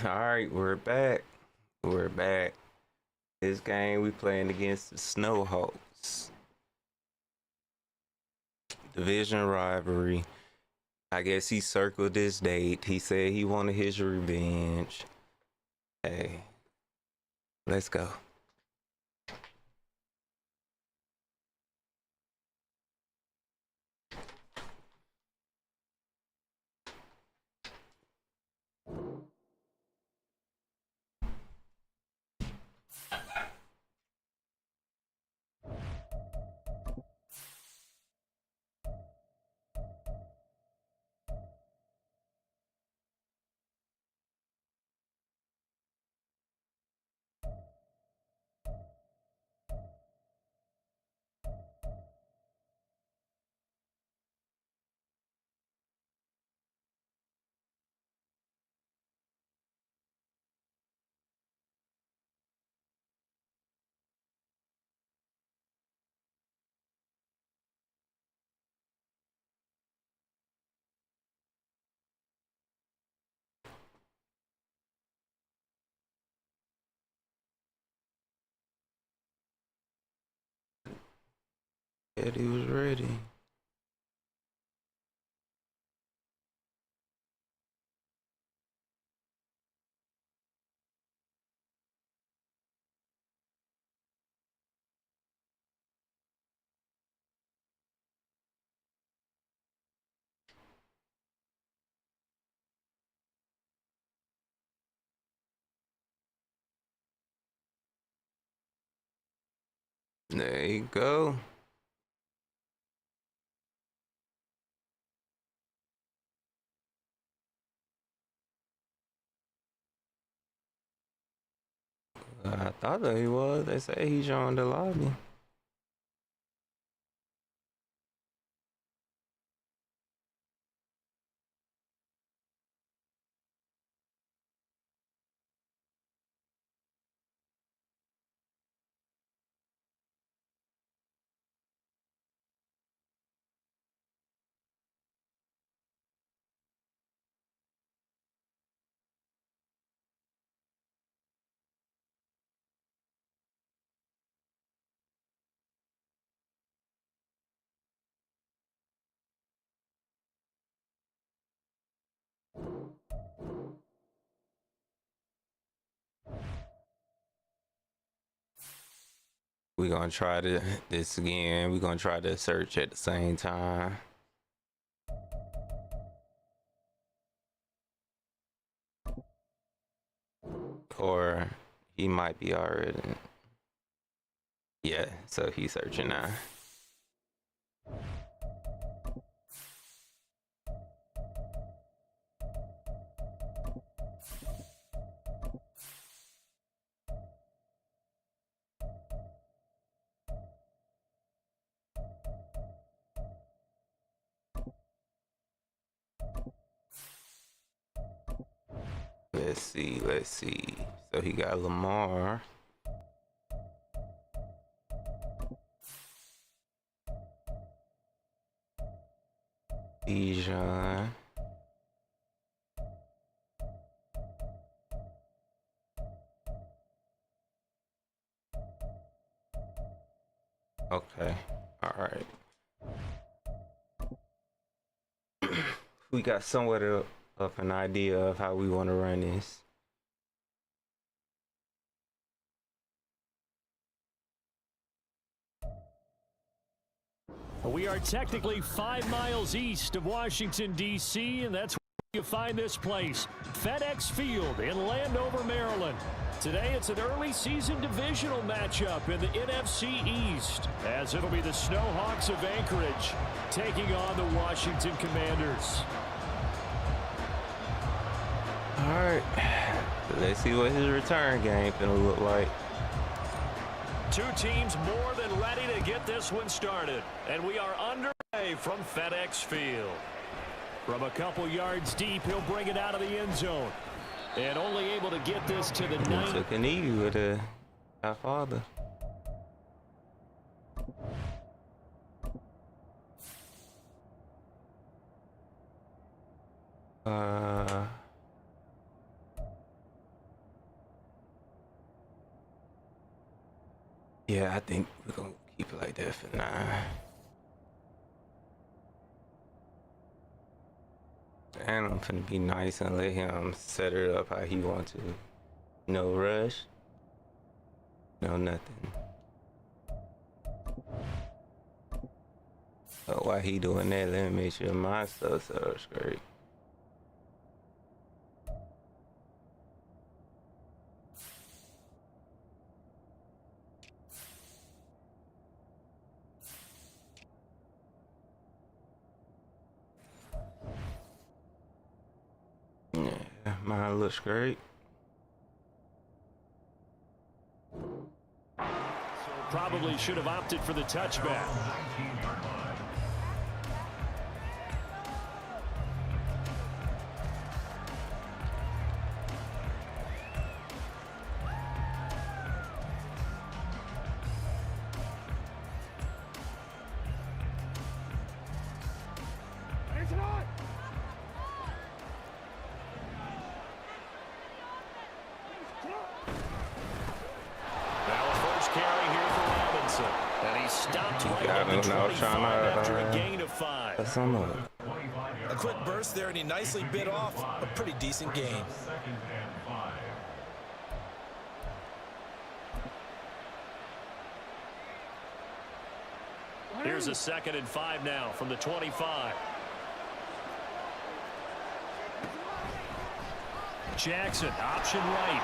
Alright, we're back. We're back. This game we playing against the Snowhawks. Division rivalry. I guess he circled this date. He said he wanted his revenge. Hey, let's go. Yeah, he was ready. There you go. I thought that he was. They say he joined the lobby. We're gonna try this again. We're gonna try to search at the same time. Or he might be already. Yeah, so he's searching now. Let's see. So he got Lamar. Bijan. Okay. All right. We got somewhat of an idea of how we want to run this. We are technically 5 miles east of Washington, D.C., and that's where you find this place, FedEx Field in Landover, Maryland. Today, it's an early season divisional matchup in the NFC East, as it'll be the Snowhawks of Anchorage taking on the Washington Commanders. All right. Let's see what his return game gonna look like. Two teams more than ready to get this one started, and we are underway from FedEx Field. From a couple yards deep, he'll bring it out of the end zone, and only able to get this to the 9. Took a knee with our father. Yeah, I think we're gonna keep it like that for now. And I'm finna be nice and let him set it up how he wants to. No rush. No nothing. So while he doing that, let me make sure my stuff's straight. Yeah, mine looks great. So probably should have opted for the touchback. After a gain of 5. A quick burst there, and he nicely bit off a pretty decent gain. Here's a 2nd and 5 now from the 25. Jackson, option right.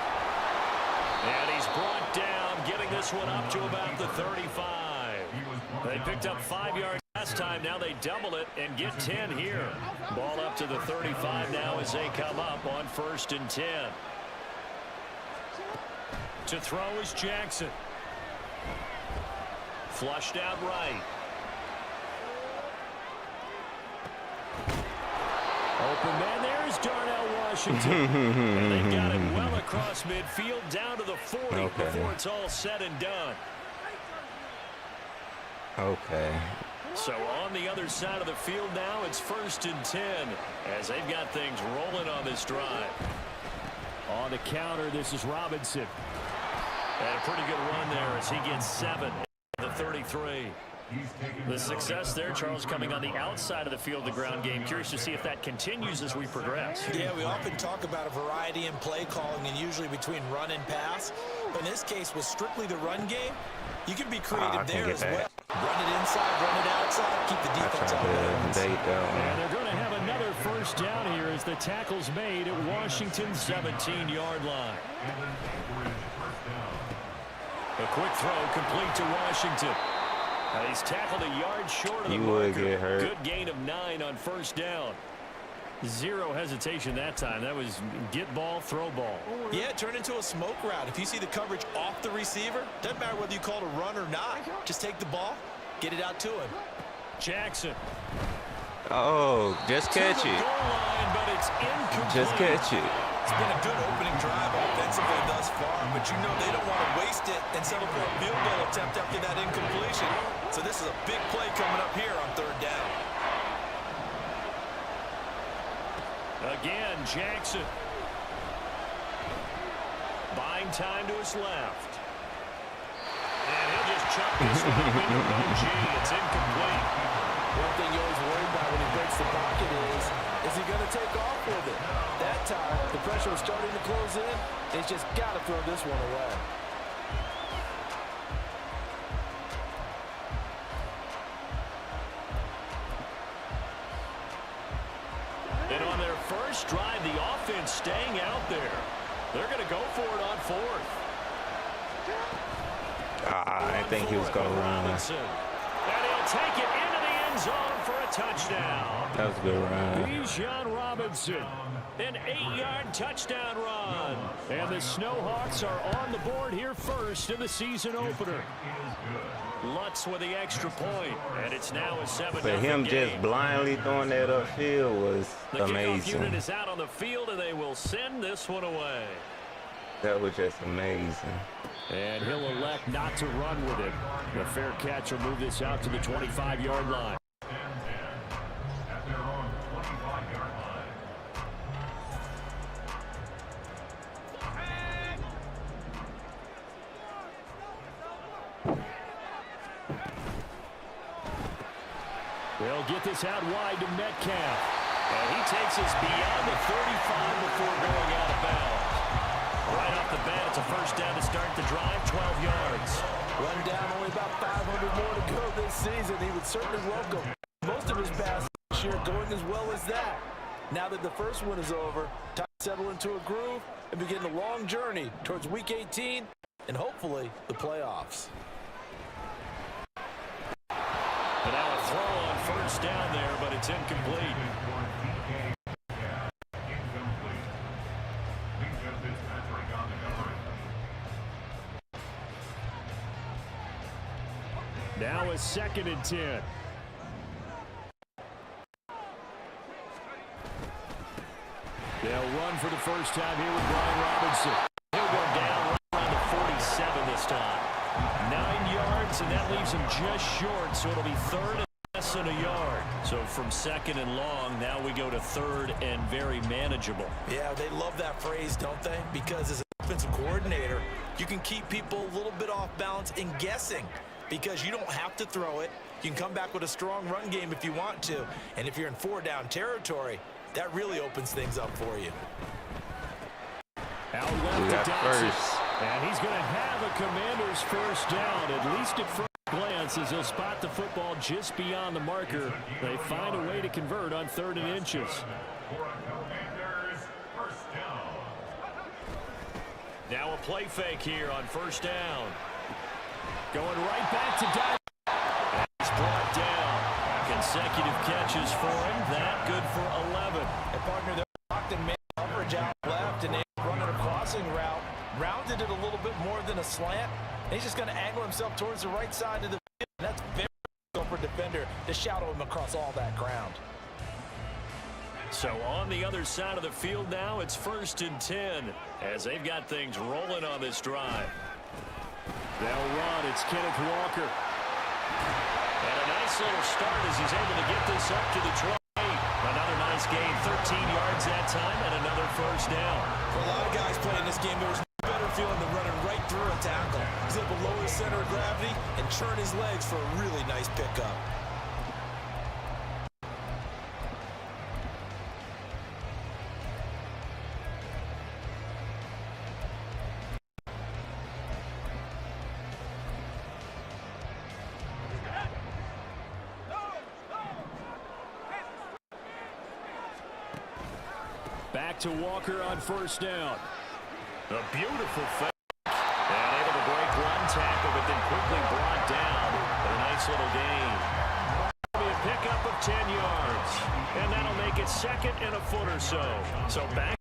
And he's brought down, getting this one up to about the 35. They picked up 5 yards last time. Now they double it and get 10 here. Ball up to the 35 now as they come up on 1st and 10. To throw is Jackson. Flushed out right. Open man, there's Darnell Washington. And they've got it well across midfield down to the 40 before it's all said and done. Okay. So on the other side of the field now, it's 1st and 10 as they've got things rolling on this drive. On the counter, this is Robinson. And a pretty good run there as he gets 7 at the 33. The success there, Charles, coming on the outside of the field, the ground game. Curious to see if that continues as we progress. Yeah, we often talk about a variety in play calling and usually between run and pass. But in this case, with strictly the run game, you can be creative there as well. Run it inside, run it outside, keep the defense on balance. And they're going to have another 1st down here as the tackle's made at Washington's 17-yard line. A quick throw complete to Washington. He's tackled a yard short of the marker. Good gain of 9 on 1st down. Zero hesitation that time. That was get ball, throw ball. Yeah, it turned into a smoke route. If you see the coverage off the receiver, doesn't matter whether you call it a run or not. Just take the ball, get it out to him. Jackson. Oh, just catch it. Line, but it's incomplete. Just catch it. It's been a good opening drive offensively thus far, but you know they don't want to waste it and settle for a field goal attempt after that incompletion. So this is a big play coming up here on 3rd down. Again, Jackson. Buying time to his left. And he'll just chuck this one up into OG. It's incomplete. One thing you always worry about when he breaks the pocket is he going to take off with it? That time, the pressure was starting to close in. He's just got to throw this one away. And on their first drive, the offense staying out there. They're going to go for it on 4th. I think he was going to run. And he'll take it into the end zone for a touchdown. That was a good run. Bijan Robinson, an 8-yard touchdown run. And the Snowhawks are on the board here first in the season opener. Lutz with the extra point, and it's now a 7-0 But him game. just blindly throwing that upfield was The amazing. kickoff unit is out on the field, and they will send this one away. That was just amazing. And he'll elect not to run with it. The fair catch will move this out to the 25-yard line. They'll get this out wide to Metcalf. And he takes us beyond the 35 before going out of bounds. Right off the bat, it's a first down to start the drive, 12 yards. Run down, only about 500 more to go this season. He would certainly welcome most of his passes this year going as well as that. Now that the first one is over, time to settle into a groove and begin the long journey towards Week 18 and hopefully the playoffs. And now a throw on first down there, but it's incomplete. Now a 2nd and 10. They'll run for the first time here with Brian Robinson. He'll go down right around the 47 this time. 9 yards, and that leaves him just short, so it'll be 3rd and less than a yard. So from 2nd and long, now we go to 3rd and very manageable. Yeah, they love that phrase, don't they? Because as an offensive coordinator, you can keep people a little bit off balance and guessing because you don't have to throw it. You can come back with a strong run game if you want to. And if you're in 4-down territory, that really opens things up for you. Out left to Dodson. And he's going to have a Commander's first down, at least at first glance, as he'll spot the football just beyond the marker. They find a way to convert on 3rd and inches. Now a play fake here on first down. Going right back to Dodson. He's brought down. Consecutive catches for him. That good for 11. And partner, they're locked in man coverage out left, and they running a crossing route. Rounded it a little bit more than a slant. And he's just going to angle himself towards the right side of the field. And that's very difficult for a defender to shadow him across all that ground. So on the other side of the field now, it's 1st and 10 as they've got things rolling on this drive. They'll run. It's Kenneth Walker. And a nice little start as he's able to get this up to the 28. Another nice gain, 13 yards that time, and another first down. For a lot of guys playing this game, there was no better feeling than running right through a tackle. He's able to lower his center of gravity and churn his legs for a really nice pickup. Back to Walker on first down. A beautiful fake. And able to break one tackle, but then quickly brought down. A nice little gain. That'll be a pickup of 10 yards. And that'll make it 2nd and a foot or so. So back,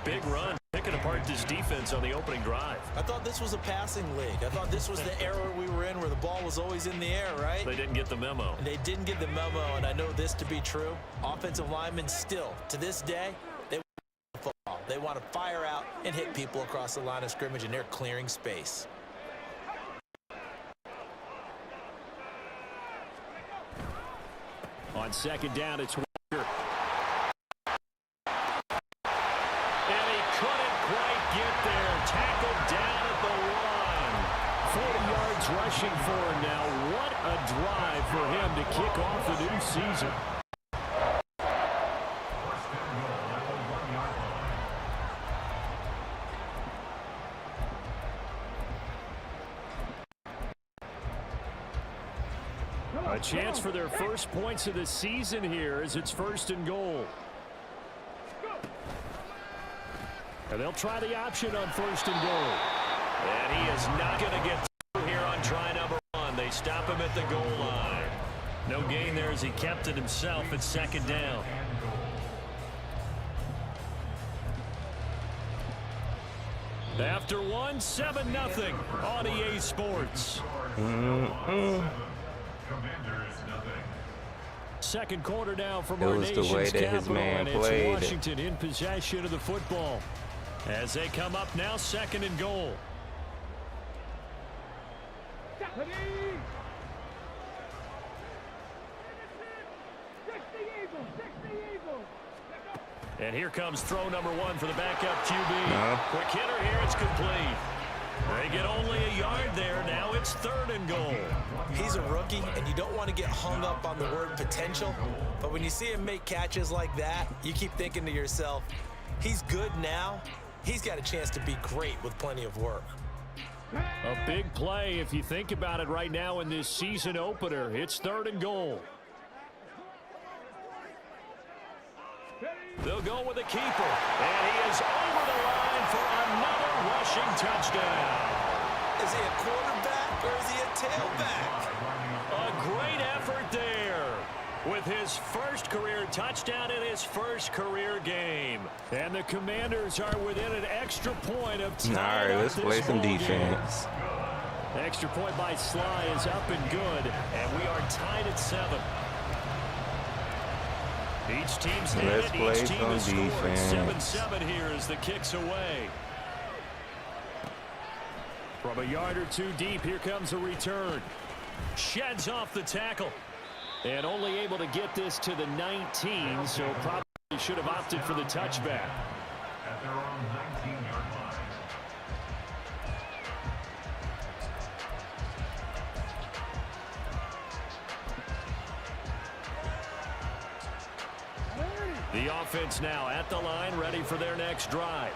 big run. Picking apart this defense on the opening drive. I thought this was a passing league. I thought this was the era we were in where the ball was always in the air, right? They didn't get the memo. And they didn't get the memo, and I know this to be true. Offensive linemen still, to this day, they want to fire out and hit people across the line of scrimmage, and they're clearing space. On 2nd down, it's Walker. And he couldn't quite get there. Tackled down at the 1. 40 yards rushing for him now. What a drive for him to kick off the new season. A chance for their first points of the season here as it's 1st and goal. And they'll try the option on 1st and goal. And he is not going to get through here on try number 1. They stop him at the goal line. No gain there as he kept it himself at 2nd down. After 1, 7-0 on EA Sports. Second quarter now from our nation's capital, and it's Washington in possession of the football as they come up now 2nd and goal. And here comes throw number 1 for the backup QB. Quick hitter here, it's complete. They get only a yard there. Now it's 3rd and goal. He's a rookie, and you don't want to get hung up on the word potential. But when you see him make catches like that, you keep thinking to yourself, he's good now. He's got a chance to be great with plenty of work. A big play if you think about it right now in this season opener. It's 3rd and goal. They'll go with the keeper, and he is over the line for another rushing touchdown. Is he a quarterback or is he a tailback? A great effort there with his first career touchdown in his first career game. And the Commanders are within an extra point of tying. All right, let's play some defense. The extra point by Sly is up and good, and we are tied at 7. Each team's Let's hit, play each team some has scored. defense. 7-7 here as the kick's away. From a yard or two deep, here comes a return. Sheds off the tackle. And only able to get this to the 19, so probably should have opted for the touchback. At their own 19-yard line. The offense now at the line, ready for their next drive.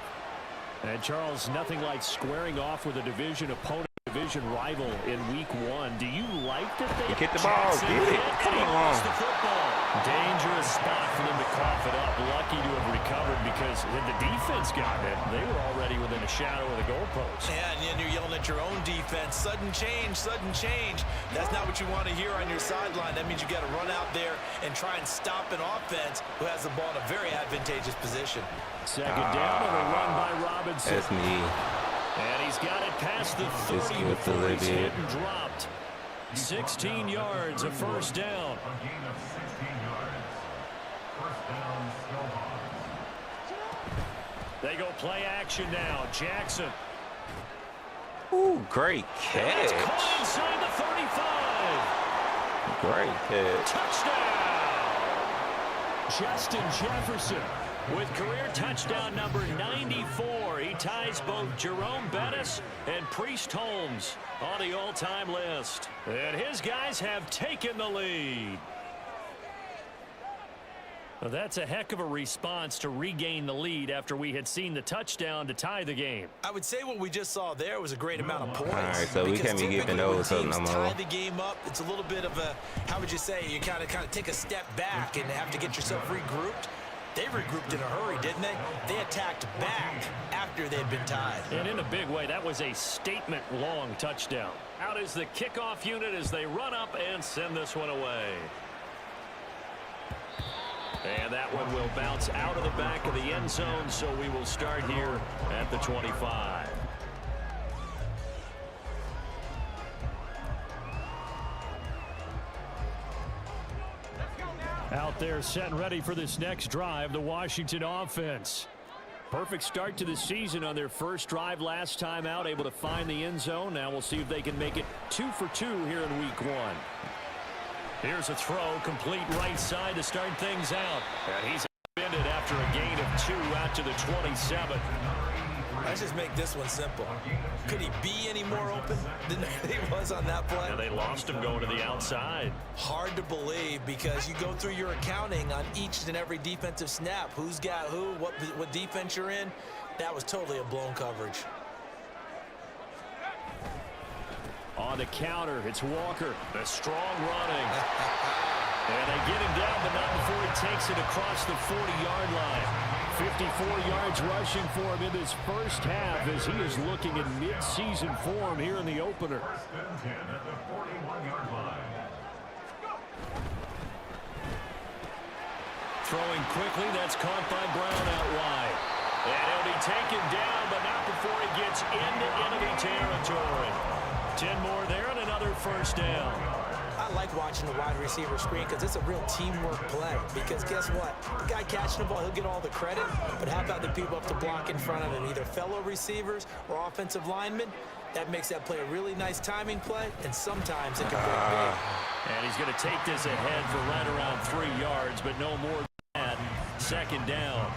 And Charles, nothing like squaring off with a division opponent, division rival in week 1. Do you like that they Get the ball, get it. Come on. the football? Dangerous spot for them to cough it up. Lucky to have recovered because had the defense gotten it, they were already within a shadow of the goalpost. Yeah, and you're yelling at your own defense. Sudden change, sudden change. That's not what you want to hear on your sideline. That means you got to run out there and try and stop an offense who has the ball in a very advantageous position. Second down and a run by Robinson. That's me. And he's got it past the 30 good before he's delivery. hit and dropped. 16 yards, a first down. A gain of 16 yards. First down, Snowhawks. They go play action now. Jackson. Ooh, great It's catch. caught inside the 35. Great catch. Touchdown. Justin Jefferson with career touchdown number 94. He ties both Jerome Bettis and Priest Holmes on the all-time list. And his guys have taken the lead. Well, that's a heck of a response to regain the lead after we had seen the touchdown to tie the game. I would say what we just saw there was a great amount of points. All right, so we Because can't be giving typically those when up no teams more. tie the game up, it's a little bit of a, how would you say, you kind of take a step back and have to get yourself regrouped. They regrouped in a hurry, didn't they? They attacked back after they'd been tied. And in a big way, that was a statement-long touchdown. Out is the kickoff unit as they run up and send this one away. And that one will bounce out of the back of the end zone, so we will start here at the 25. Out there set and ready for this next drive, the Washington offense. Perfect start to the season on their first drive last time out, able to find the end zone. Now we'll see if they can make it 2 for 2 here in week 1. Here's a throw, complete right side to start things out. And he's ended after a gain of 2 out to the 27. Let's just make this one simple. Could he be any more open than he was on that play? And they lost him going to the outside. Hard to believe because you go through your accounting on each and every defensive snap. Who's got who, what defense you're in. That was totally a blown coverage. On the counter, it's Walker. The strong running. And they get him down, but not before he takes it across the 40-yard line. 54 yards rushing for him in this first half as he is looking in mid-season form here in the opener. First and 10 at the 41-yard line. Throwing quickly, that's caught by Brown out wide. And he'll be taken down, but not before he gets into enemy territory. 10 more there and another first down. I like watching the wide receiver screen because it's a real teamwork play. Because guess what? The guy catching the ball, he'll get all the credit. But how about the people up to block in front of him, either fellow receivers or offensive linemen? That makes that play a really nice timing play, and sometimes it can break big. And he's going to take this ahead for right around 3 yards, but no more than that. Second down.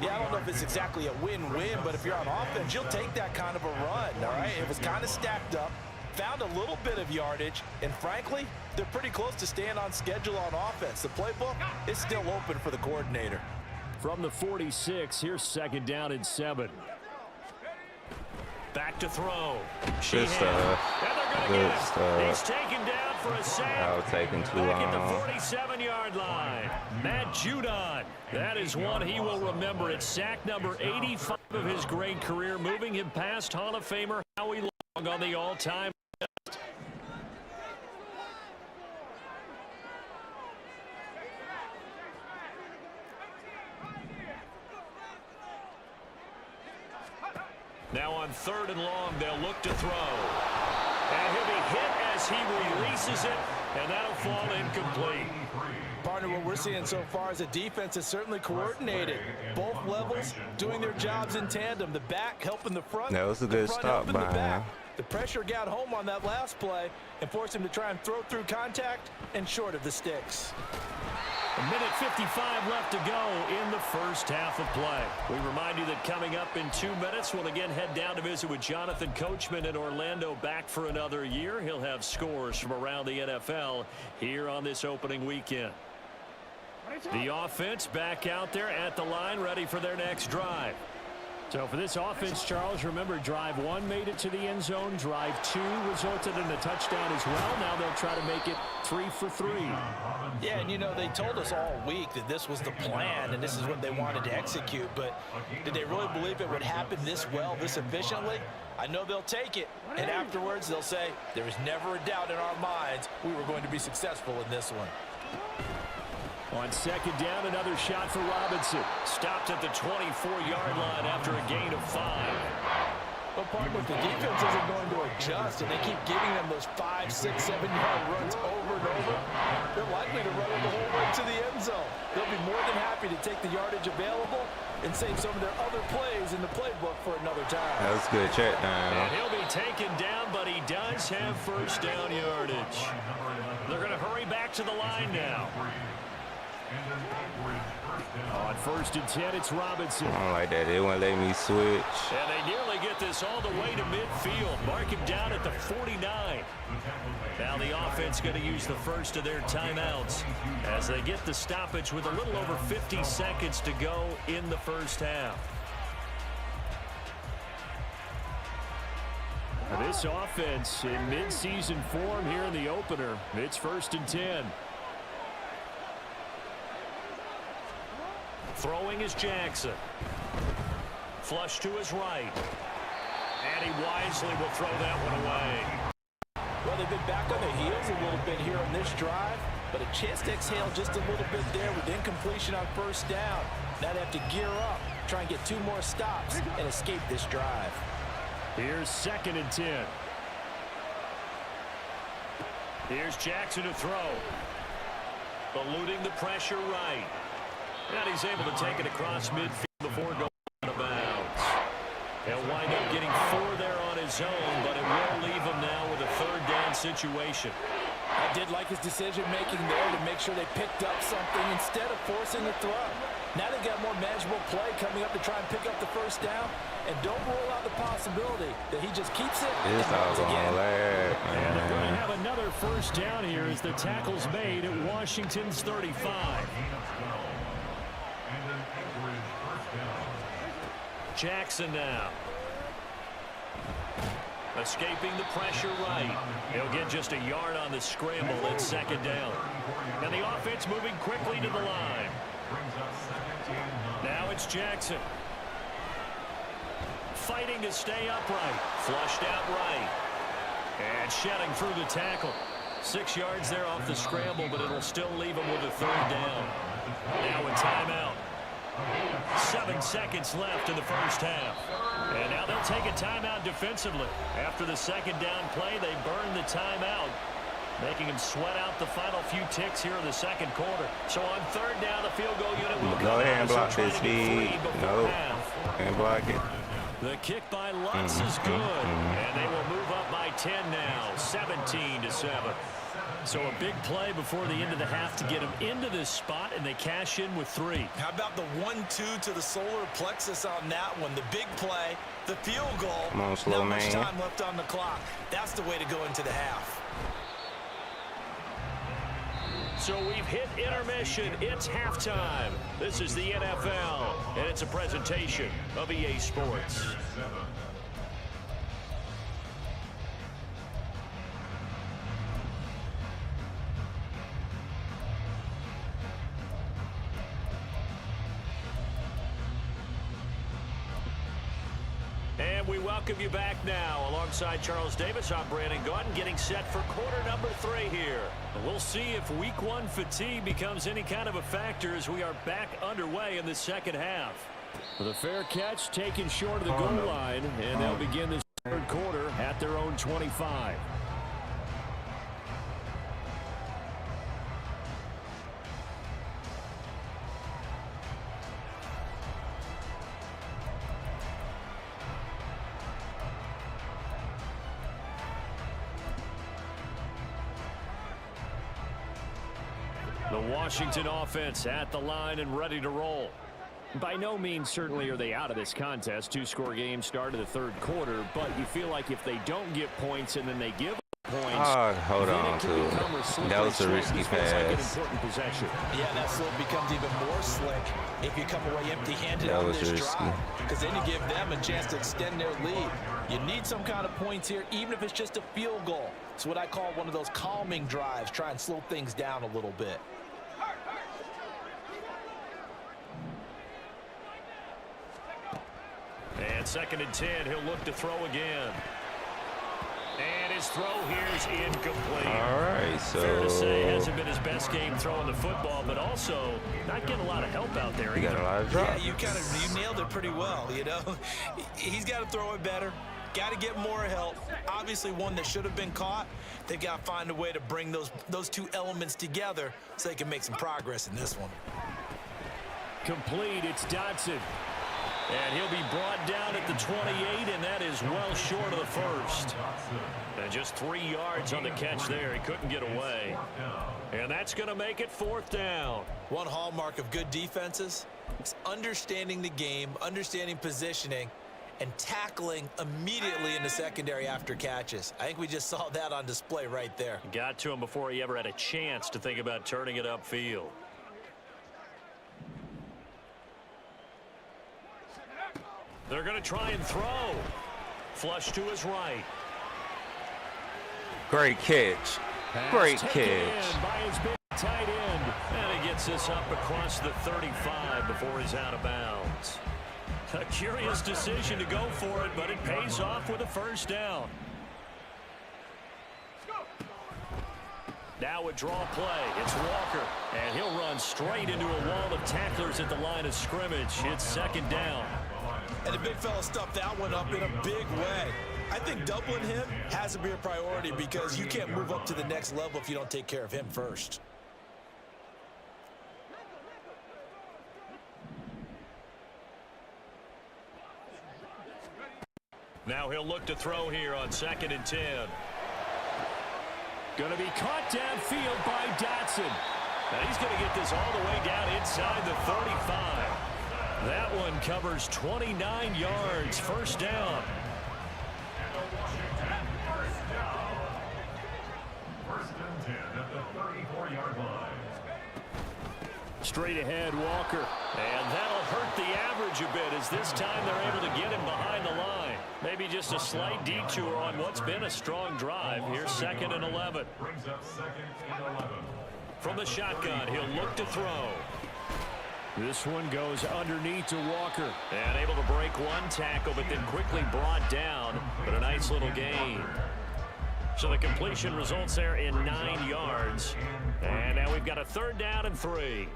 Yeah, I don't know if it's exactly a win-win, but if you're on offense, you'll take that kind of a run, all right? It was kind of stacked up, found a little bit of yardage, and frankly, they're pretty close to staying on schedule on offense. The playbook is still open for the coordinator. From the 46, here's 2nd down and 7. Back to throw. Good stuff. Good stuff. He's taken down for a sack. That was taking too Back at long. the 47-yard line. Matt Judon. That is one he will remember. It's sack number 85 of his great career, moving him past Hall of Famer Howie Long on the all-time list. Now on 3rd and long, they'll look to throw. And he'll be hit as he releases it, and that'll fall incomplete. Partner, what we're seeing so far is the defense is certainly coordinated. Both levels doing their jobs in tandem. The back helping the front. That was a good stop by him. The pressure got home on that last play and forced him to try and throw through contact and short of the sticks. A minute 55 left to go in the first half of play. We remind you that coming up in 2 minutes, we'll again head down to visit with Jonathan Coachman in Orlando, back for another year. He'll have scores from around the NFL here on this opening weekend. The offense back out there at the line, ready for their next drive. So for this offense, Charles, remember, drive 1 made it to the end zone. Drive 2 resulted in a touchdown as well. Now they'll try to make it 3 for 3. Yeah, and you know, they told us all week that this was the plan and this is what they wanted to execute, but did they really believe it would happen this well, this efficiently? I know they'll take it, and afterwards they'll say, there was never a doubt in our minds we were going to be successful in this one. On 2nd down, another shot for Robinson. Stopped at the 24-yard line after a gain of 5. But partner, if the defense isn't going to adjust and they keep giving them those 5, 6, 7-yard runs over and over, they're likely to run it the whole way to the end zone. They'll be more than happy to take the yardage available and save some of their other plays in the playbook for another time. That was a good check down. And he'll be taken down, but he does have first down yardage. They're going to hurry back to the line now. On 1st and 10, it's Robinson. I don't like that. They won't let me switch. And they nearly get this all the way to midfield. Mark him down at the 49. Now the offense going to use the first of their timeouts as they get the stoppage with a little over 50 seconds to go in the first half. This offense in mid-season form here in the opener. It's 1st and 10. Throwing is Jackson. Flush to his right. And he wisely will throw that one away. Well, they've been back on their heels a little bit here on this drive, but a chance to exhale just a little bit there with incompletion on 1st down. Now they have to gear up, try and get 2 more stops, and escape this drive. Here's 2nd and 10. Here's Jackson to throw. Eluding the pressure right. And he's able to take it across midfield before going out of bounds. He'll wind up getting 4 there on his own, but it will leave him now with a 3rd down situation. I did like his decision-making there to make sure they picked up something instead of forcing the throw. Now they've got more manageable play coming up to try and pick up the 1st down, and don't rule out the possibility that he just keeps it and runs again. And they're going to have another 1st down here as the tackle's made at Washington's 35. Jackson now. Escaping the pressure right. He'll get just a yard on the scramble at 2nd down. And the offense moving quickly to the line. Now it's Jackson. Fighting to stay upright. Flushed out right. And shedding through the tackle. 6 yards there off the scramble, but it'll still leave him with a 3rd down. Now a timeout. 7 seconds left in the first half. And now they'll take a timeout defensively. After the 2nd down play, they burn the timeout, making them sweat out the final few ticks here in the 2nd quarter. So on 3rd down, the field goal unit will go ahead and block this feed. Nope. And block it. The kick by Lutz is good. And they will move up by 10 now, 17-7. So a big play before the end of the half to get them into this spot, and they cash in with 3. How about the 1-2 to the solar plexus on that one? The big play, the field goal. Come on, slow Not much man. time left on the clock. That's the way to go into the half. So we've hit intermission. It's halftime. This is the NFL, and it's a presentation of EA Sports. And we welcome you back now. Alongside Charles Davis, I'm Brandon Gaudin, getting set for quarter number 3 here. And we'll see if week 1 fatigue becomes any kind of a factor as we are back underway in the second half. The fair catch taken short of the goal line, and they'll begin this third quarter at their own 25. The Washington offense at the line and ready to roll. By no means certainly are they out of this contest. 2-score game start of the third quarter, but you feel like if they don't get points and then they give points, hold on to it. That was a risky pass. Like an important possession. Yeah, that slope becomes even more slick if you come away empty-handed on this drive. Because then you give them a chance to extend their lead. You need some kind of points here, even if it's just a field goal. It's what I call one of those calming drives. Try and slow things down a little bit. And 2nd and 10, he'll look to throw again. And his throw here is incomplete. All right, so fair to say, hasn't been his best game throwing the football, but also not getting a lot of help out there. He got a lot of drops. Yeah, you nailed it pretty well, you know. He's got to throw it better. Got to get more help. Obviously, one that should have been caught. They've got to find a way to bring those two elements together so they can make some progress in this one. Complete, it's Dotson. And he'll be brought down at the 28, and that is well short of the first. And just 3 yards on the catch there. He couldn't get away. And that's going to make it 4th down. One hallmark of good defenses is understanding the game, understanding positioning, and tackling immediately in the secondary after catches. I think we just saw that on display right there. Got to him before he ever had a chance to think about turning it upfield. They're going to try and throw. Flush to his right. Great catch. Great catch. By his big tight end. And he gets this up across the 35 before he's out of bounds. A curious decision to go for it, but it pays off with a first down. Now a draw play. It's Walker. And he'll run straight into a wall of tacklers at the line of scrimmage. It's 2nd down. And the big fella stuffed that one up in a big way. I think doubling him has to be a priority because you can't move up to the next level if you don't take care of him first. Now he'll look to throw here on 2nd and 10. Going to be caught downfield by Dotson. Now he's going to get this all the way down inside the 35. That one covers 29 yards. First down. First and 10 at the 34-yard line. Straight ahead, Walker. And that'll hurt the average a bit as this time they're able to get him behind the line. Maybe just a slight detour on what's been a strong drive. Here's 2nd and 11. Brings up 2nd and 11. From the shotgun, he'll look to throw. This one goes underneath to Walker. And able to break one tackle, but then quickly brought down. But a nice little gain. So the completion results there in 9 yards. And now we've got a 3rd down and 3.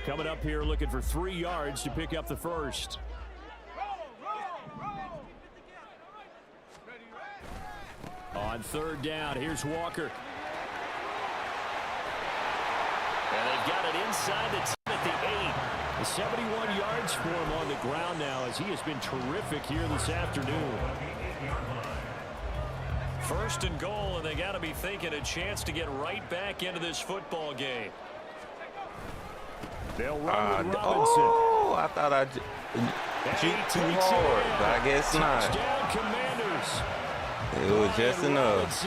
Coming up here looking for 3 yards to pick up the first. On 3rd down, here's Walker. And they've got it inside the 10 at the 8. 71 yards for him on the ground now as he has been terrific here this afternoon. First and goal, and they got to be thinking a chance to get right back into this football game. They'll run with Robinson. Oh, I thought I juked too hard, but I guess not. Touchdown, Commanders. It was just enough.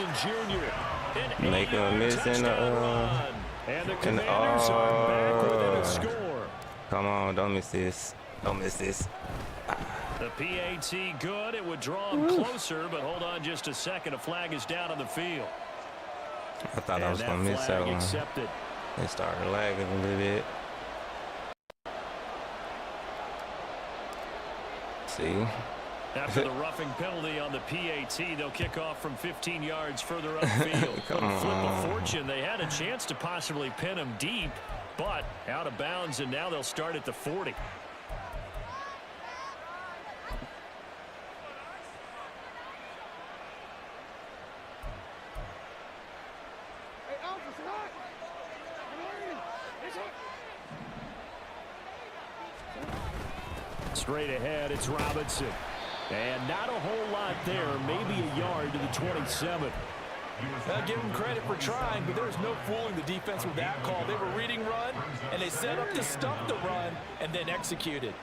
Make him miss in the and the Commanders are back within a score. Come on, don't miss this. Don't miss this. The PAT good. It would draw him closer, but hold on just a second. A flag is down on the field. I thought I was going to miss that one. Accepted. It started lagging a little bit. See? After the roughing penalty on the PAT, they'll kick off from 15 yards further upfield. Flip of fortune, they had a chance to possibly pin him deep, but out of bounds, and now they'll start at the 40. Straight ahead, it's Robinson. And not a whole lot there, maybe a yard to the 27. I'll give them credit for trying, but there's no fooling the defense with that call. They were reading run, and they set up to stop the run, and then executed.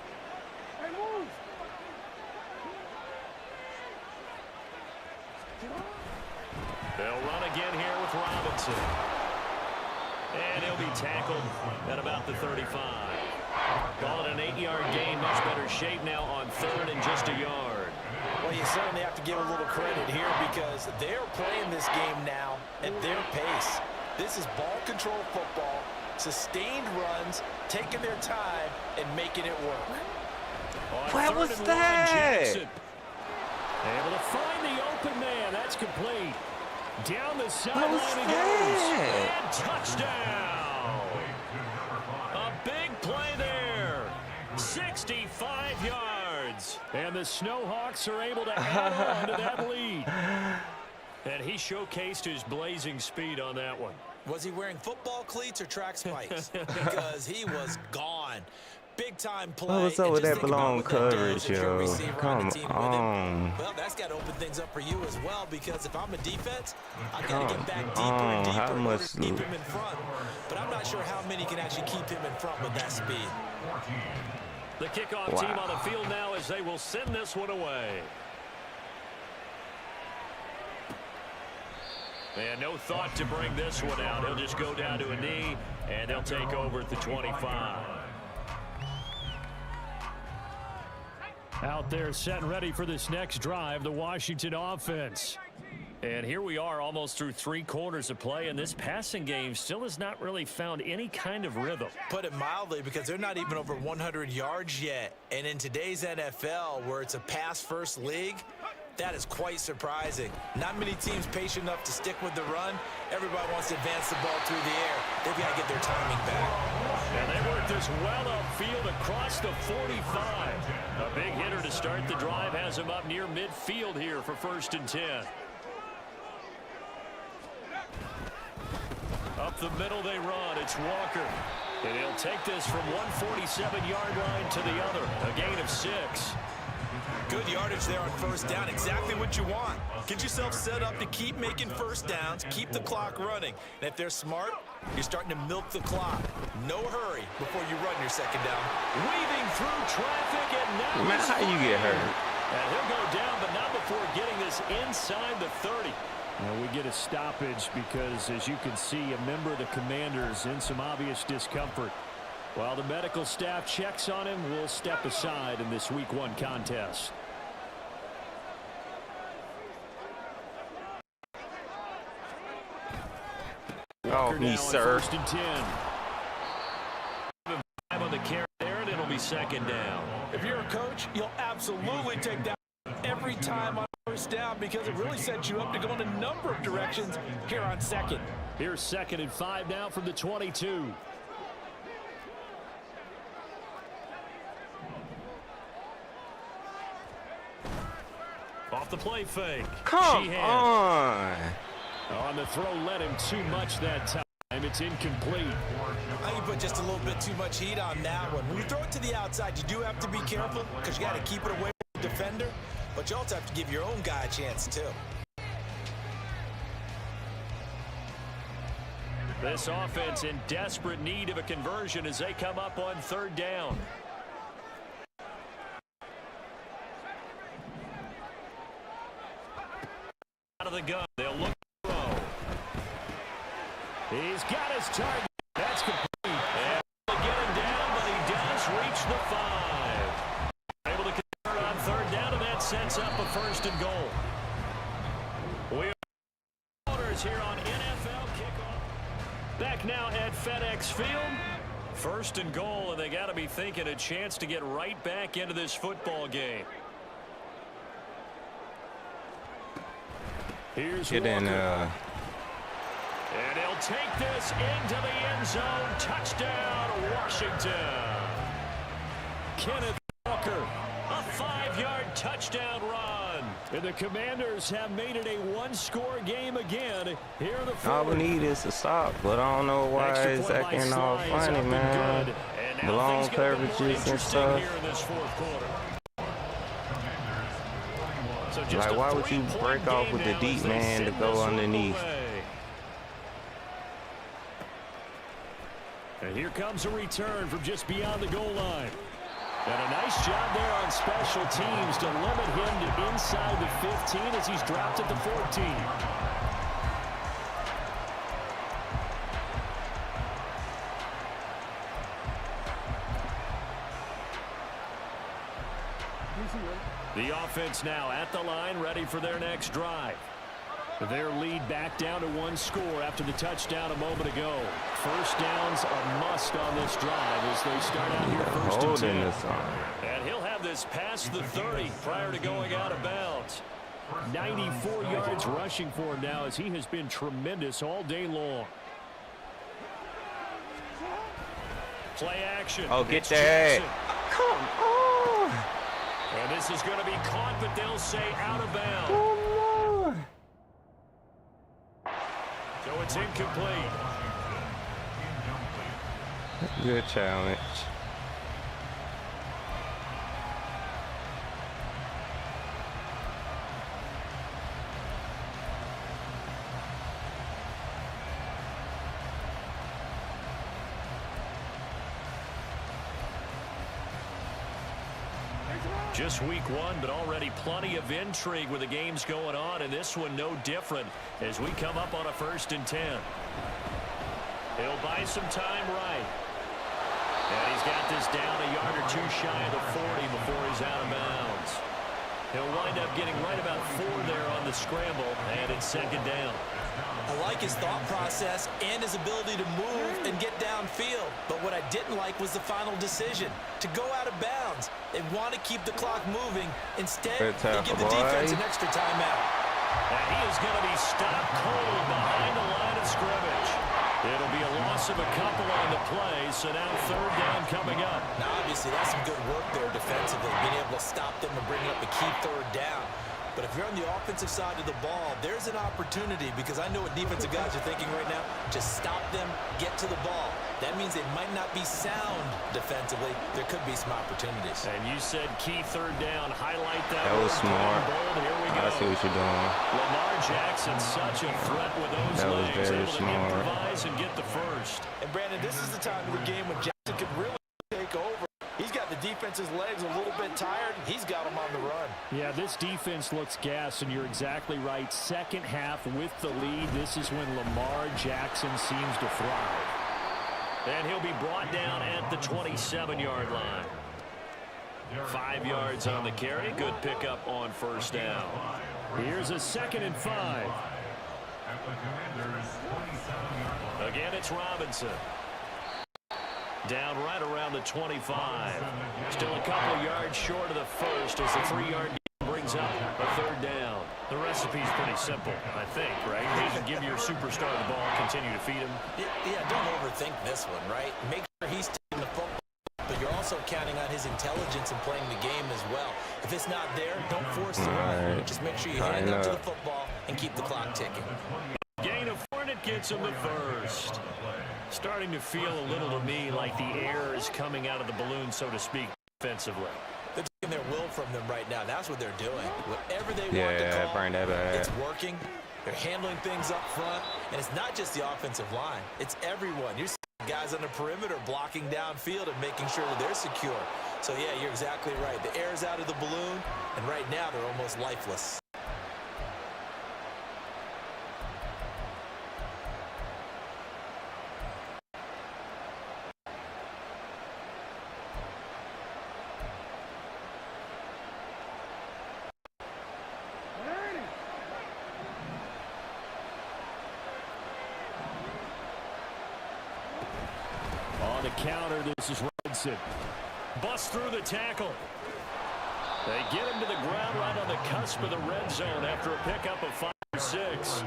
They'll run again here with Robinson. And he'll be tackled at about the 35. Call it an 8-yard gain, much better shape now on third and just a yard. Well, you certainly have to give a little credit here because they're playing this game now at their pace. This is ball control football, sustained runs, taking their time, and making it work. What was that? Able to find the open man. That's complete. Down the sideline he goes. And touchdown. A big play there. 65 yards. And the Snowhawks are able to add on to that lead. And he showcased his blazing speed on that one. Was he wearing football cleats or track spikes? Because he was gone. Big-time play. What was up with that blown coverage, yo? Come on. Well, that's got to open things up for you as well, because if I'm a defense, I've got to get back deeper and deeper in order to keep him in front. But I'm not sure how many can actually keep him in front with that speed. The kickoff team on the field now as they will send this one away. And no thought to bring this one out. He'll just go down to a knee, and they'll take over at the 25. Out there set and ready for this next drive, the Washington offense. And here we are almost through 3 quarters of play, and this passing game still has not really found any kind of rhythm. Put it mildly, because they're not even over 100 yards yet. And in today's NFL, where it's a pass-first league, that is quite surprising. Not many teams patient enough to stick with the run. Everybody wants to advance the ball through the air. They've got to get their timing back. And they work this well upfield across the 45. A big hitter to start the drive has him up near midfield here for 1st and 10. Up the middle they run. It's Walker. And he'll take this from 147-yard line to the other. A gain of 6. Good yardage there on 1st down. Exactly what you want. Get yourself set up to keep making 1st downs, keep the clock running. And if they're smart, you're starting to milk the clock. No hurry before you run your 2nd down. Weaving through traffic, and now Man, how you get hurt? And he'll go down, but not before getting this inside the 30. Well, we get a stoppage because, as you can see, a member of the Commanders in some obvious discomfort. While the medical staff checks on him, we'll step aside in this Week 1 contest. Oh, me, sir. 1st and 10. 5 on the carry there, and it'll be 2nd down. If you're a coach, you'll absolutely take that every time on 1st down because it really sets you up to go in a number of directions here on 2nd. Here's 2nd and 5 now from the 22. Off the play fake. Come on. On the throw, led him too much that time. It's incomplete. I think you put just a little bit too much heat on that one. When you throw it to the outside, you do have to be careful because you got to keep it away from the defender, but you also have to give your own guy a chance too. This offense in desperate need of a conversion as they come up on third down. Out of the gun, they'll look to throw. He's got his target. That's complete. And to get him down, but he does reach the 5. Able to convert on third down, and that sets up a first and goal. We are orders here on NFL Kickoff. Back now at FedEx Field. First and goal, and they got to be thinking a chance to get right back into this football game. Here's Get in, and he'll take this into the end zone. Touchdown, Washington. Kenneth Walker, a 5-yard touchdown run. And the Commanders have made it a one-score game again here in the fourth. all we need is a stop, but I don't know why it's acting all funny, man. Blown coverages and stuff. Here in this fourth quarter. So Like, why would you break off with the deep man to go underneath? And here comes a return from just beyond the goal line. And a nice job there on special teams to limit him to inside the 15 as he's dropped at the 14. The offense now at the line, ready for their next drive. Their lead back down to 1 score after the touchdown a moment ago. First downs a must on this drive as they start out here first and 10. And he'll have this past the 30 prior to going out of bounds. 94 yards rushing for him now as he has been tremendous all day long. Play action. Oh, get that. Come on. And this is going to be caught, but they'll say out of bounds. Come on. So it's incomplete. Good challenge. Just week 1, but already plenty of intrigue with the games going on, and this one no different as we come up on a first and 10. He'll buy some time right. And he's got this down a yard or 2 shy of the 40 before he's out of bounds. He'll wind up getting right about 4 there on the scramble, and it's second down. I like his thought process and his ability to move and get downfield. But what I didn't like was the final decision to go out of bounds. They want to keep the clock moving. Instead, they give the defense an extra timeout. And he is going to be stopped cold behind the line of scrimmage. It'll be a loss of a couple on the play, so now third down coming up. Now, obviously, that's some good work there defensively, being able to stop them and bring up a key third down. But if you're on the offensive side of the ball, there's an opportunity because I know what defensive guys are thinking right now. Just stop them, get to the ball. That means they might not be sound defensively. There could be some opportunities. And you said key third down. Highlight that. That was smart. Here we go. I see what you're doing. Lamar Jackson, such a threat with those That was legs. very Able smart. to improvise and get the first. And Brandon, this is the time of the game when Jackson could really take over. He's got the defense's legs a little bit tired. He's got them on the run. Yeah, this defense looks gassed, and you're exactly right. Second half with the lead, this is when Lamar Jackson seems to thrive. And he'll be brought down at the 27-yard line. 5 yards on the carry. Good pickup on first down. Here's a 2nd and 5. Again, it's Robinson. Down right around the 25. Still a couple yards short of the first as the 3-yard brings up a third down. The recipe's pretty simple, I think, right? Give your superstar the ball, continue to feed him. Yeah, don't overthink this one, right? Make sure he's taking the football, but you're also counting on his intelligence in playing the game as well. If it's not there, don't force the run. Just make sure you hand up to the football and keep the clock ticking. Gain of 4, and it gets him the first. Starting to feel a little to me like the air is coming out of the balloon, so to speak, defensively. They're taking their will from them right now. That's what they're doing. Whatever they want to call, bring that back. it's working. They're handling things up front. And it's not just the offensive line. It's everyone. You're seeing guys on the perimeter blocking downfield and making sure that they're secure. So, yeah, you're exactly right. The air's out of the balloon, and right now they're almost lifeless. On the counter, this is Robinson. Bust through the tackle. They get him to the ground right on the cusp of the red zone after a pickup of 5 or 6.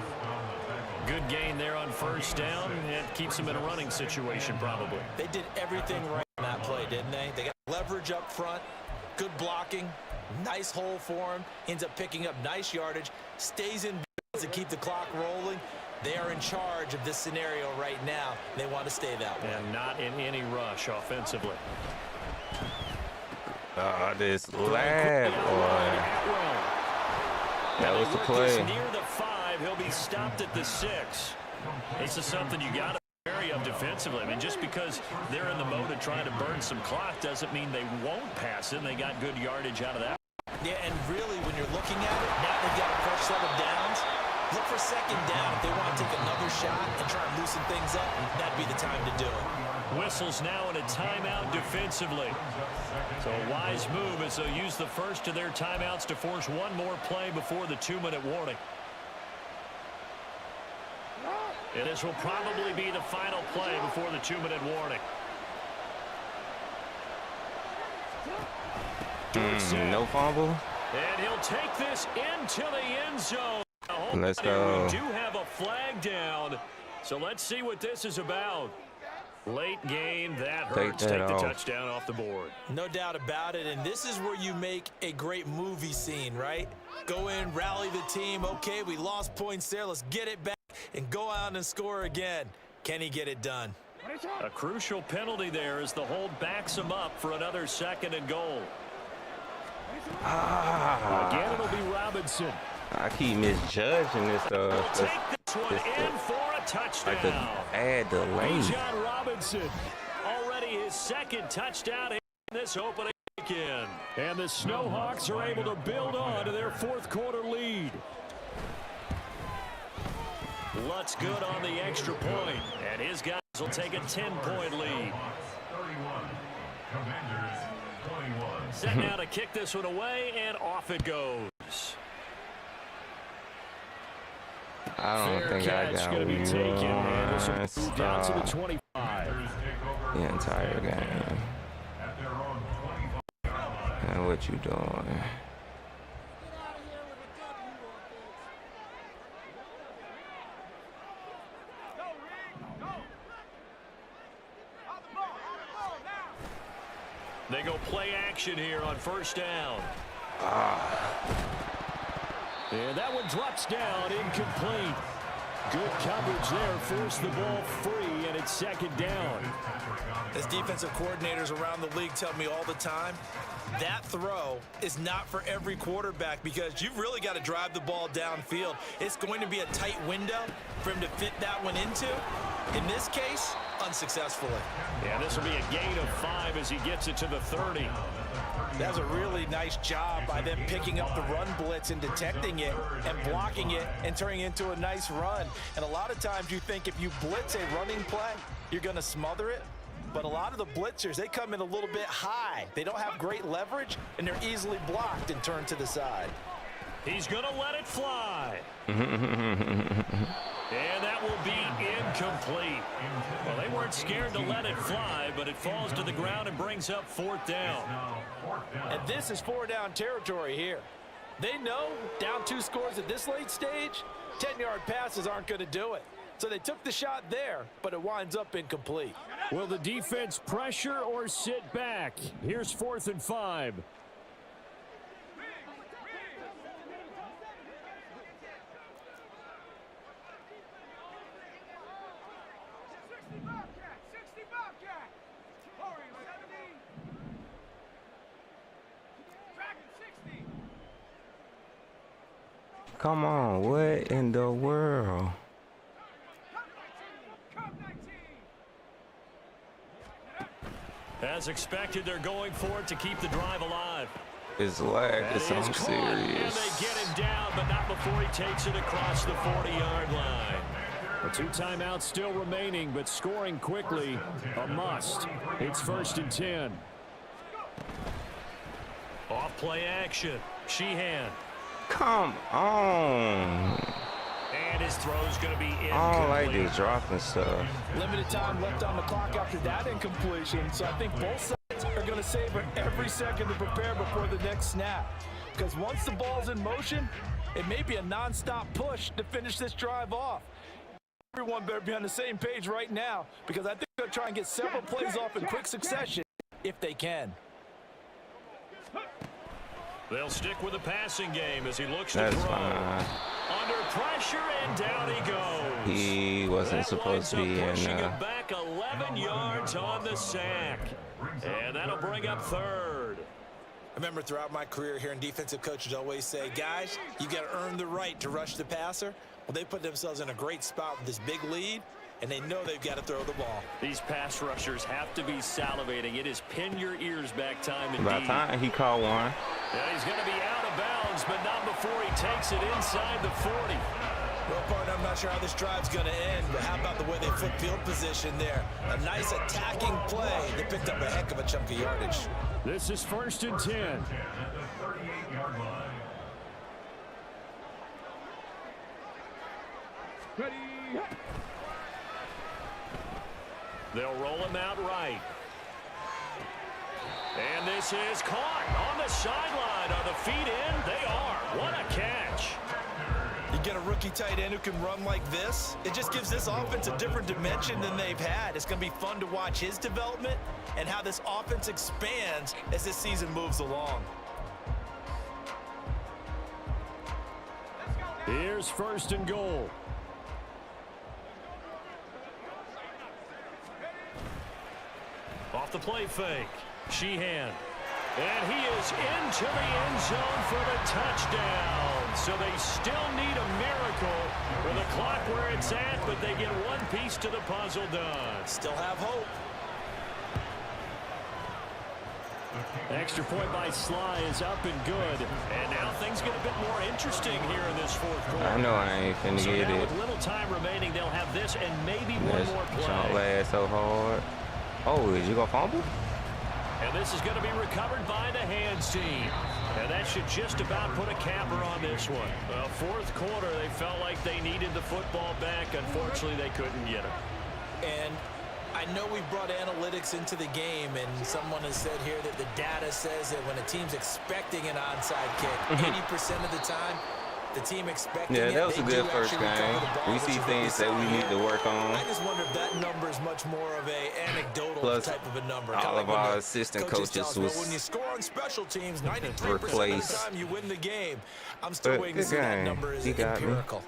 Good gain there on first down. It keeps him in a running situation probably. They did everything right on that play, didn't they? They got leverage up front, good blocking, nice hole for him, ends up picking up nice yardage, stays in to keep the clock rolling. They are in charge of this scenario right now. They want to stay that way. And not in any rush offensively. This lad, boy. That was the play. Near the 5, he'll be stopped at the 6. This is something you got to be wary of defensively. I mean, just because they're in the mode of trying to burn some clock doesn't mean they won't pass it. They got good yardage out of that. Yeah, and really, when you're looking at it, now they've got a fresh set of downs. Look for second down. If they want to take another shot and try and loosen things up, that'd be the time to do it. Whistles now in a timeout defensively. So a wise move as they'll use the first of their timeouts to force one more play before the 2-minute warning. And this will probably be the final play before the 2-minute warning. No fumble. And he'll take this into the end zone. Let's go. We do have a flag down, so let's see what this is about. Late game, that hurts. Take the touchdown off the board. No doubt about it, and this is where you make a great movie scene, right? Go in, rally the team. Okay, we lost points there. Let's get it back and go out and score again. Can he get it done? A crucial penalty there as the hold backs him up for another 2nd and goal. Again, it'll be Robinson. I keep misjudging this stuff. Take this one in for a touchdown. Like a bad delay. John Robinson, already his 2nd touchdown in this opening weekend. And the Snowhawks are able to build on to their 4th quarter lead. Lutz good on the extra point, and his guys will take a 10-point lead. 31. Commanders 21. Set now to kick this one away, and off it goes. I don't think I got gonna be taken, and this will one move down to the stop 25. the entire game. At their own 25-yard line. And what you doing? They go play action here on first down. And that one drops down, incomplete. Good coverage there, forced the ball free, and it's 2nd down. As defensive coordinators around the league tell me all the time, that throw is not for every quarterback because you've really got to drive the ball downfield. It's going to be a tight window for him to fit that one into. In this case, unsuccessfully. Yeah, this will be a gain of 5 as he gets it to the 30. That was a really nice job by them picking up the run blitz and detecting it and blocking it and turning it into a nice run. And a lot of times you think if you blitz a running play, you're going to smother it. But a lot of the blitzers, they come in a little bit high. They don't have great leverage, and they're easily blocked and turned to the side. He's going to let it fly. And that will be incomplete. Well, they weren't scared to let it fly, but it falls to the ground and brings up 4th down. And this is 4-down territory here. They know down 2 scores at this late stage, 10-yard passes aren't going to do it. So they took the shot there, but it winds up incomplete. Will the defense pressure or sit back? Here's 4th and 5. Come on, what in the world? As expected, they're going for it to keep the drive alive. It's lag. It's something And serious. they get him down, but not before he takes it across the 40-yard line. A 2 timeouts still remaining, but scoring quickly, a must. It's 1st and 10. Off play action. Sheehan. Come on. And his throw's going to be incomplete. I don't like this dropping stuff. Limited time left on the clock after that incompletion, so I think both sides are going to savor every second to prepare before the next snap. Because once the ball's in motion, it may be a non-stop push to finish this drive off. Everyone better be on the same page right now, because I think they'll try and get several plays off in quick succession if they can. They'll stick with the passing game as he looks That's to throw. fine. Under pressure, and down he goes. He wasn't supposed to be in. Pushing it back 11 yards on the sack. And that'll bring up 3rd. I remember throughout my career hearing defensive coaches always say, guys, you got to earn the right to rush the passer. Well, they put themselves in a great spot with this big lead, and they know they've got to throw the ball. These pass rushers have to be salivating. It is pin your ears back time indeed. By the time he caught one. Yeah, he's going to be out of bounds, but not before he takes it inside the 40. Well, partner, I'm not sure how this drive's going to end, but how about the way they flip field position there? A nice attacking play. They picked up a heck of a chunk of yardage. This is 1st and 10. At the 38-yard line. They'll roll him out right. And this is caught on the sideline. Are the feet in? They are. What a catch. You get a rookie tight end who can run like this, it just gives this offense a different dimension than they've had. It's going to be fun to watch his development and how this offense expands as this season moves along. Here's 1st and goal. Off the play fake. Sheehan. And he is into the end zone for the touchdown. So they still need a miracle with the clock where it's at, but they get one piece to the puzzle done. Still have hope. Extra point by Sly is up and good. And now things get a bit more interesting here in this 4th quarter. I know I ain't finna So get now it. with little time remaining, they'll have this and maybe one more Don't play. last so hard. Oh, is you gonna fumble? And this is going to be recovered by the hands team. And that should just about put a capper on this one. Well, 4th quarter, they felt like they needed the football back. Unfortunately, they couldn't get it. And I know we've brought analytics into the game, and someone has said here that the data says that when a team's expecting an onside kick, 80% of the time, the team expecting it, that was a they good do first actually recover game. the ball, We which see is what things that saw we need here. to work on. I just wonder if that number is much more of a anecdotal Plus, type of a number. all Kinda of like when our the assistant tell coaches us, well, was when you score on special teams, 93% of replaced. the time you win the game. I'm still But waiting to good see that game. number is He got me. empirical.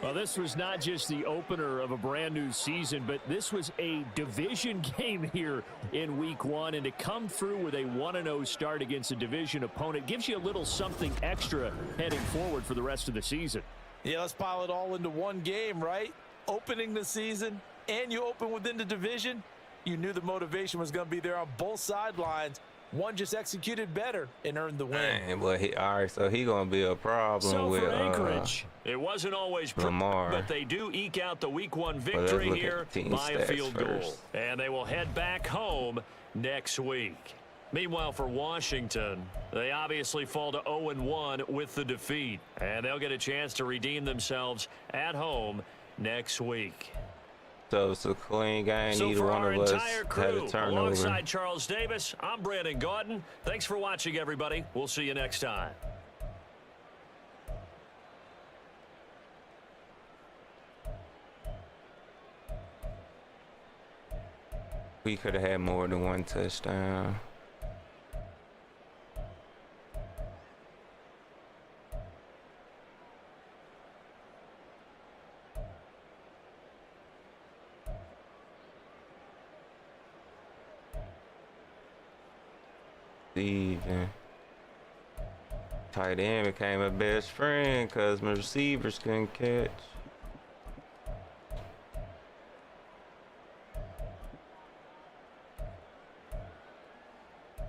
Well, this was not just the opener of a brand new season, but this was a division game here in week 1. And to come through with a 1-0 start against a division opponent gives you a little something extra heading forward for the rest of the season. Yeah, let's pile it all into one game, right? Opening the season, and you open within the division. You knew the motivation was going to be there on both sidelines. One just executed better and earned the win. Man, but all right, so he gonna be a problem So with for Anchorage, it wasn't always pretty, Lamar. but they do eke out the week 1 let's victory look at here team by a stats field goal. first. And they will head back home next week. Meanwhile, for Washington, they obviously fall to 0-1 with the defeat. And they'll get a chance to redeem themselves at home next week. So it's a clean game. So Neither for one our of us entire had crew, a turnover. alongside Charles Davis, I'm Brandon Gaudin. Thanks for watching, everybody. We'll see you next time. We could have had more than one touchdown. Steven. Tight end became a best friend because my receivers couldn't catch.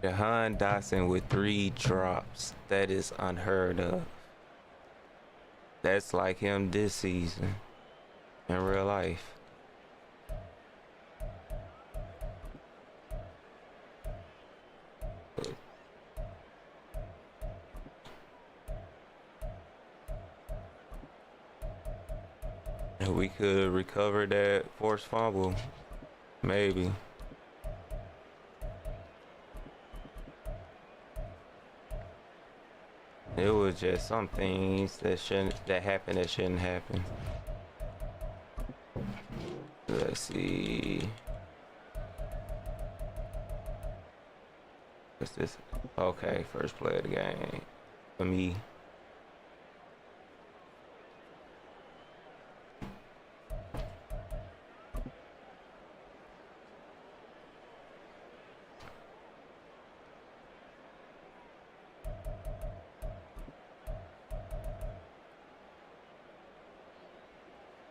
Jahan Dotson with 3 drops. That is unheard of. That's like him this season in real life. We could recover that forced fumble, maybe. It was just some things that happened that shouldn't happen. Let's see. What's this? Okay, first play of the game for me.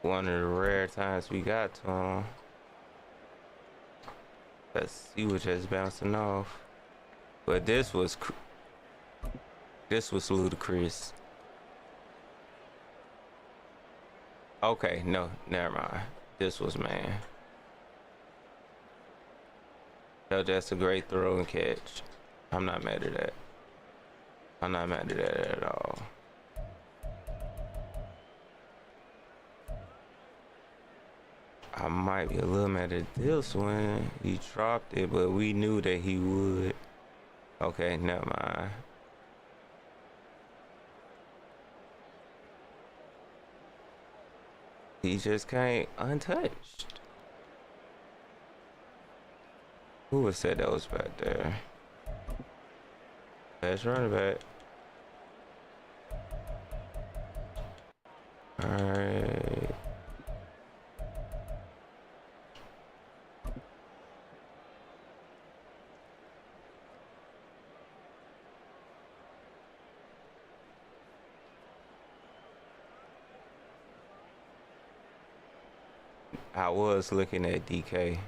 One of the rare times we got to him. Let's see what just bouncing off. But this was ludicrous. Okay, no, never mind. This was man. No, that's a great throw and catch. I'm not mad at that. I'm not mad at that at all. I might be a little mad at this one. He dropped it, but we knew that he would. Okay, never mind. He just can't untouched. Who would say that was back there? Best running back. Alright. I was looking at DK.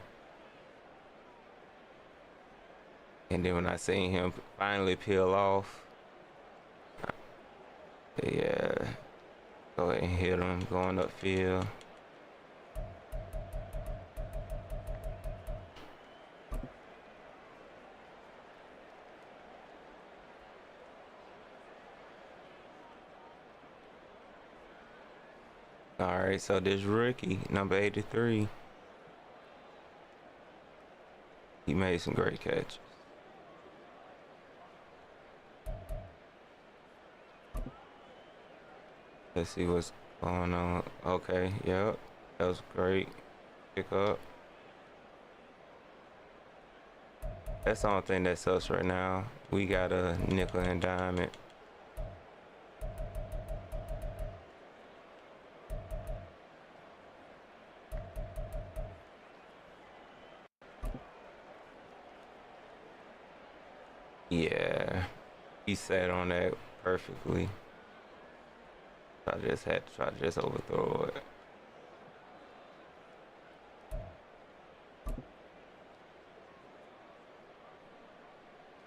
And then when I seen him finally peel off, yeah, go ahead and hit him going upfield. All right, so this rookie, number 83, he made some great catches. Let's see what's going on. Okay, yep, that was great. Pick up. That's the only thing that sucks right now. We got a nickel and dime it. Yeah, he sat on that perfectly. I just had to try to just overthrow it.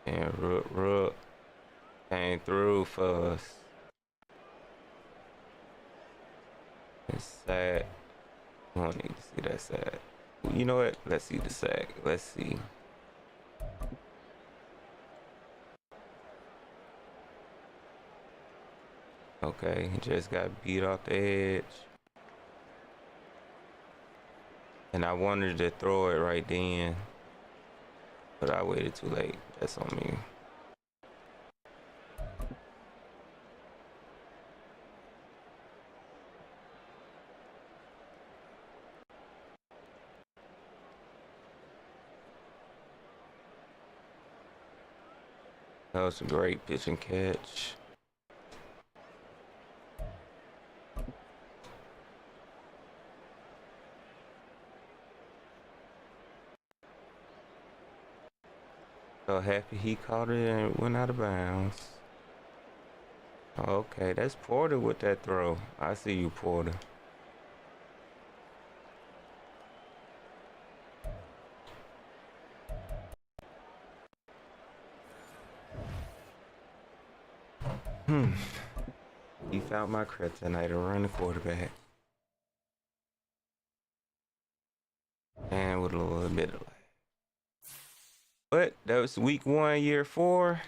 And Rook came through for us. It's sad. We don't need to see that sack. You know what? Let's see the sack. Let's see. Okay, he just got beat off the edge. And I wanted to throw it right then, but I waited too late. That's on me. That was a great pitch and catch. So happy he caught it and went out of bounds. Okay, that's Porter with that throw. I see you, Porter. He found my kryptonite to run the quarterback. And with a little bit of lag. But that was week 1, year 4.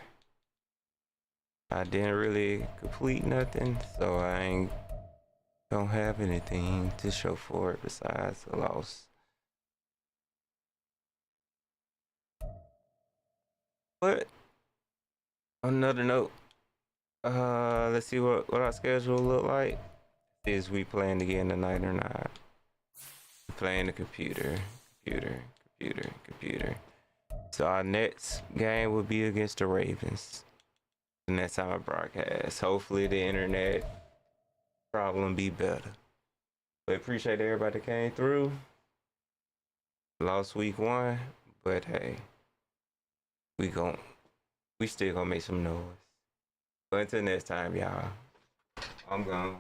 I didn't really complete nothing, so I don't have anything to show for it besides a loss. But on another note, let's see what our schedule look like. Is we playing again tonight or not? We're playing the computer. So our next game will be against the Ravens. The next time I broadcast. Hopefully the internet problem be better. But appreciate everybody that came through. Lost week 1, but hey, we still gonna make some noise. But until next time, y'all, I'm gone.